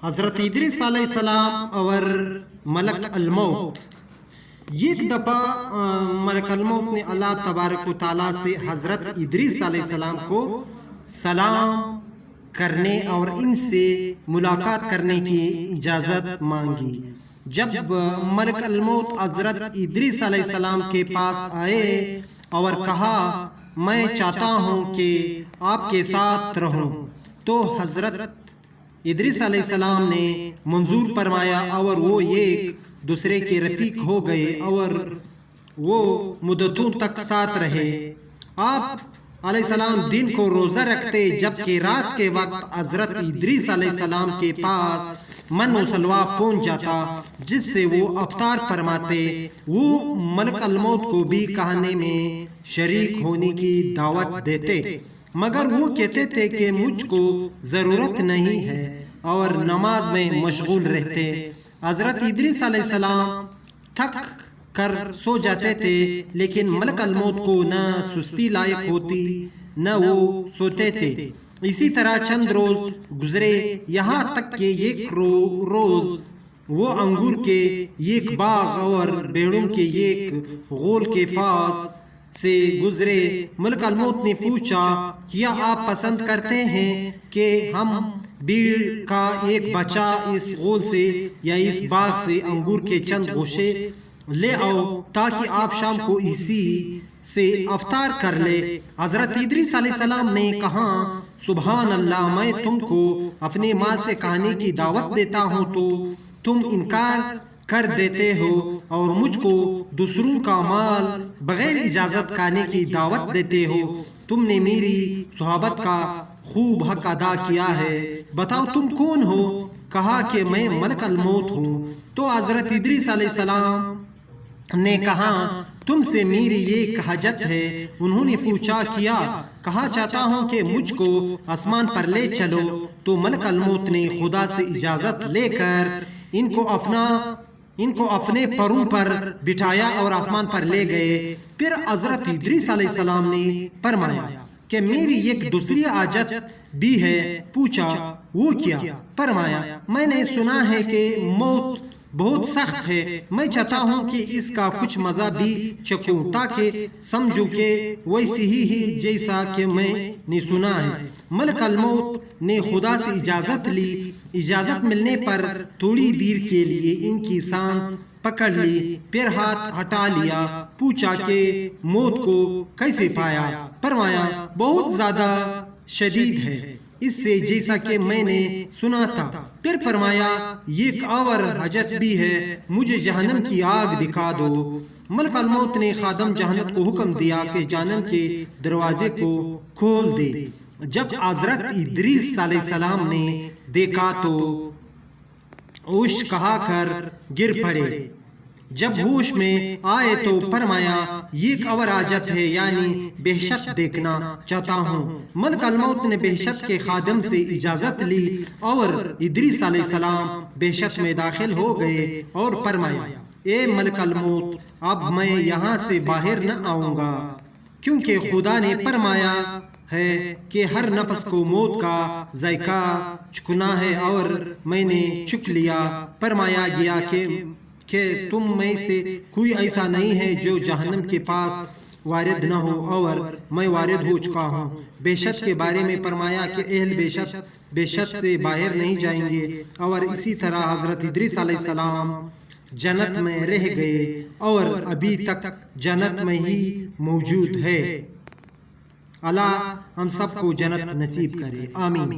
حضرت ادریس علیہ السلام اور ملک الموت. ایک دفعہ ملک الموت نے اللہ تبارک و تعالیٰ سے حضرت ادریس علیہ السلام کو سلام کرنے اور ان سے ملاقات کرنے کی اجازت مانگی. جب ملک الموت حضرت ادریس علیہ السلام کے پاس آئے اور کہا میں چاہتا ہوں کہ آپ کے ساتھ رہوں، تو حضرت ادریس علیہ السلام نے منظور فرمایا اور وہ ایک دوسرے کے رفیق ہو گئے اور وہ مدتوں تک ساتھ رہے. آپ علیہ السلام دن کو روزہ رکھتے، جبکہ رات کے وقت حضرت ادریس علیہ السلام کے پاس من و سلوہ پہنچ جاتا جس سے وہ افطار فرماتے. وہ ملک الموت کو بھی کہانی میں شریک ہونے کی دعوت دیتے، مگر وہ کہتے تھے کہ مجھ کو ضرورت نہیں ہے اور نماز میں مشغول رہتے. حضرت ادریس علیہ السلام تھک کر سو جاتے تھے، لیکن ملک الموت کو نہ سستی لائق ہوتی نہ وہ سوتے تھے. اسی طرح چند روز گزرے، یہاں تک کہ ایک روز وہ انگور کے ایک باغ اور بیڑوں کے ایک غول کے پاس سے گزرے. ملک الموت نے پوچھا کیا آپ پسند کرتے ہیں کہ ہم بھیڑ کا ایک بچہ اس غول سے یا اس باغ سے انگور کے چند گوشے لے آؤ تاکہ آپ شام کو اسی سے افطار کر لے. حضرت ادریس علیہ السلام نے کہا سبحان اللہ، میں تم کو اپنے مال سے کھانے کی دعوت دیتا ہوں تو تم انکار کر دیتے ہو، اور مجھ کو دوسروں کا مال بغیر اجازت کھانے کی دعوت دیتے ہو. تم نے میری صحبت کا خوب حق ادا کیا ہے. بتاؤ تم کون ہو؟ کہا کہ میں ملک الموت ہوں. تو حضرت ادریس علیہ السلام نے کہا تم سے میری ایک حاجت ہے. انہوں نے پوچھا کیا؟ کہا چاہتا ہوں کہ مجھ کو آسمان پر لے چلو. تو ملک الموت نے خدا سے اجازت لے کر ان کو اپنے پروں پر بٹھایا اور آسمان پر لے گئے. پھر حضرت ادریس علیہ السلام نے فرمایا کہ میری ایک دوسری حاجت بھی ہے. پوچھا وہ کیا؟ فرمایا میں نے سنا ہے کہ موت بہت سخت ہے، میں چاہتا ہوں کہ اس کا کچھ مزہ بھی چکھوں تاکہ سمجھوں کہ ویسی ہی جیسا کہ میں نے سنا ہے. ملک الموت نے خدا سے اجازت لی. اجازت ملنے پر تھوڑی دیر کے لیے ان کی سانس پکڑ لی، پھر ہاتھ ہٹا لیا. پوچھا کہ موت کو کیسے پایا؟ فرمایا بہت زیادہ شدید ہے، اس سے جیسا کہ میں نے سنا تھا. پھر فرمایا ایک اور حاجت بھی ہے، مجھے جہنم کی آگ دکھا دو. ملک الموت نے خادم جہنم کو حکم دیا کہ جہنم کے دروازے کو کھول دے. جب حضرت ادریس علیہ السلام نے دیکھا تو ہوش کھا کر گر پڑے. جب ہوش میں آئے تو فرمایا ایک اور حاجت ہے، یعنی بہشت دیکھنا چاہتا ہوں. ملک الموت نے بہشت کے خادم سے اجازت لی اور ادریس علیہ السلام بہشت میں داخل ہو گئے اور فرمایا اے ملک الموت، اب میں یہاں سے باہر نہ آؤں گا، کیونکہ خدا نے فرمایا ہے کہ ہر نفس کو موت کا ذائقہ چکھنا ہے اور میں نے چکھ لیا. فرمایا گیا کہ تم میں سے کوئی ایسا نہیں ہے جو جہنم کے پاس وارد نہ ہو، اور میں وارد ہو چکا ہوں. بہشت کے بارے میں فرمایا کہ اہل بہشت سے باہر نہیں جائیں گے. اور اسی طرح حضرت ادریس علیہ السلام جنت میں رہ گئے اور ابھی تک جنت میں ہی موجود ہے. اللہ ہم سب کو جنت نصیب کرے، آمین.